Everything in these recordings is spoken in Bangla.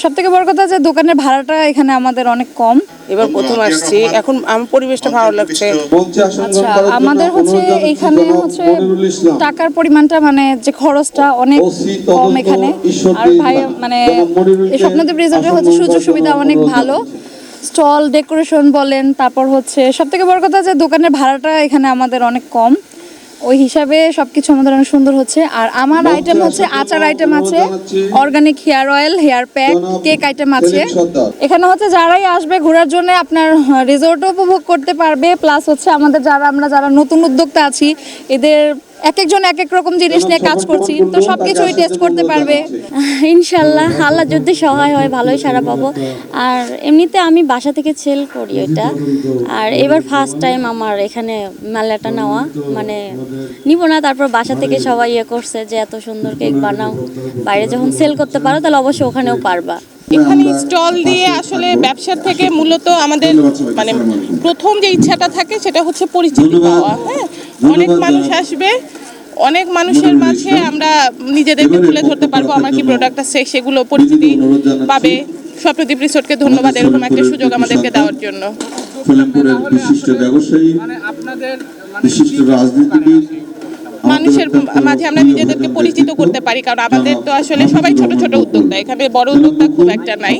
সবথেকে বড় কথা যে দোকানের ভাড়াটা এখানে আমাদের অনেক কম। এবার প্রথম আসছি, এখন আমার পরিবেশটা ভালো লাগছে। আচ্ছা, আমাদের হচ্ছে এখানে হচ্ছে টাকার পরিমাণটা মানে যে খরচটা অনেক কম এখানে। আর ভাই মানে এই স্বপ্নদ্বীপ রিসোর্টের হচ্ছে সুযোগ সুবিধা অনেক ভালো। স্টল ডেকোরেশন বলেন, তারপর হচ্ছে সবথেকে বড় কথা যে দোকানের ভাড়াটা এখানে আমাদের অনেক কম। ওই হিসাবে সবকিছু আমাদের অনেক সুন্দর হচ্ছে। আর আমার আইটেম হচ্ছে আচার আইটেম আছে, organic hair oil, hair pack, cake item আছে। এখানে হচ্ছে যারাই আসবে ঘোরার জন্য আপনার রিসোর্টও উপভোগ করতে পারবে, প্লাস হচ্ছে আমাদের যারা নতুন উদ্যোক্তা আছি এদের এক একজন এক এক রকম জিনিস নিয়ে কাজ করছি, তো সবকিছুই টেস্ট করতে পারবে ইনশাল্লাহ। আল্লাহ যদি সহায় হয় ভালোই সারা পাবো। আর এমনিতে আমি বাসা থেকে সেল করি ওইটা। আর এবার ফার্স্ট টাইম আমার এখানে মেলাটা নেওয়া, মানে নিব না, তারপর বাসা থেকে সবাই ইয়ে করছে যে এত সুন্দর কেক বানাও, বাইরে যখন সেল করতে পারো তাহলে অবশ্যই ওখানেও পারবা। এখানে স্টল দিয়ে আসলে ব্যবসার থেকে মূলত আমাদের মানে প্রথম যে ইচ্ছাটা থাকে সেটা হচ্ছে পরিচিতি পাওয়া। হ্যাঁ, অনেক মানুষ আসবে, অনেক মানুষের মাঝে আমরা নিজেদেরকে তুলে ধরতে পারবো আমার কি প্রোডাক্ট আছে, সেগুলো পরিচিতি পাবে। স্বপ্নদ্বীপ রিসোর্টকে ধন্যবাদ এরকম একটা সুযোগ আমাদেরকে দেওয়ার জন্য। বিশিষ্ট ব্যবসায়ী, বিশিষ্ট রাজনীতিবিদ, মানুষের মাঝে আমরা নিজেদেরকে পরিচিত করতে পারি, কারণ আমাদের তো আসলে সবাই ছোট ছোট উদ্যোক্তা, এখানে বড় উদ্যোক্তা খুব একটা নাই।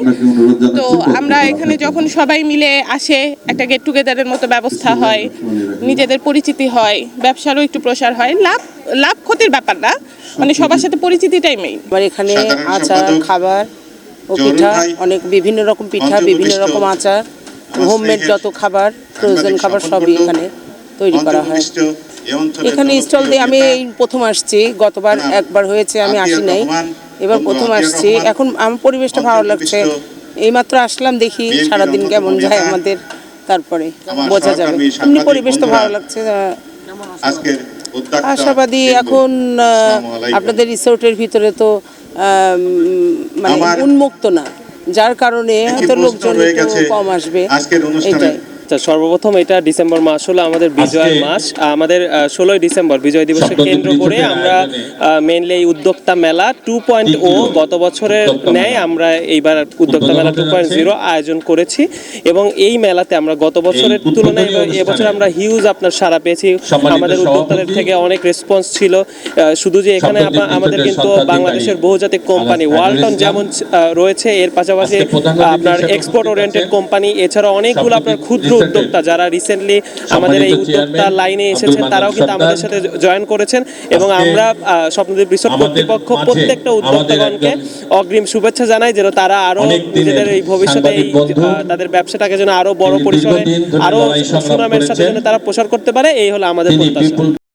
তো আমরা এখানে যখন সবাই মিলে আসে একটা গেট টুগেদারের মতো ব্যবস্থা হয়, নিজেদের পরিচিতি হয়, ব্যবসারও একটু প্রসার হয়। লাভ ক্ষতির ব্যাপার না, মানে সবার সাথে পরিচিতিটাই মেইন। আমার এখানে আচার, খাবার ও পিঠা, অনেক বিভিন্ন রকম পিঠা, বিভিন্ন রকম আচার, হোমমেড যত খাবার, ফ্রোজেন খাবার সবই এখানে তৈরি করা হয়। এখানে স্টল দিয়ে আমি এই প্রথম আসছি, গতবার একবার হয়েছে আমি আসি নাই, এবার প্রথম আসছি। এখন আমার পরিবেশটা ভালো লাগছে, এইমাত্র আসলাম, দেখি সারাদিন কেমন যায় আমাদের, তারপরে বোঝা যাবে। এমনি পরিবেশ তো ভালো লাগছে, আশাবাদী। এখন আপনাদের রিসোর্টের ভিতরে তো মানে উন্মুক্ত না, যার কারণে হয়তো লোকজন কম আসবে, এটাই। সর্বপ্রথম এটা ডিসেম্বর মাস হলো আমাদের বিজয় মাস। আমাদের 16ই ডিসেম্বর বিজয় দিবসকে কেন্দ্র করে আমরা মেইনলি এই উদ্যোক্তা মেলা 2.0 গত বছরের ন্যায় আমরা এইবার উদ্যোক্তা মেলা 2.0 আয়োজন করেছি। এবং এই মেলাতে আমরা গত বছরের তুলনায় এবছর আমরা হিউজ আপনার সাড়া পেয়েছি, আমাদের উদ্যোক্তাদের থেকে অনেক রেসপন্স ছিল। শুধু যে এখানে আমাদের কিন্তু বাংলাদেশের বহুজাতিক কোম্পানি ওয়ালটন যেমন রয়েছে, এর পাশাপাশি আপনার এক্সপোর্ট ওরিয়েন্টেড কোম্পানি, এছাড়া অনেকগুলো আপনার ক্ষুদ্র উদ্যোক্তা যারা রিসেন্টলি আমাদের এই উদ্যোক্তা লাইনে এসেছেন তারাও কিন্তু আমাদের সাথে জয়েন করেছেন। এবং আমরা স্বপ্নদ্বীপ রিসোর্ট কর্তৃপক্ষ প্রত্যেকটা উদ্যোক্তাগণকে অগ্রিম শুভেচ্ছা জানাই, যেন তারা আরো নিজেদের এই ভবিষ্যতে এই তাদের ব্যবসাটাকে যেন আরো বড় পরিসরে আরো সুনামের সাথে যেন তারা প্রসার করতে পারে, এই হলো আমাদের প্রত্যাশা।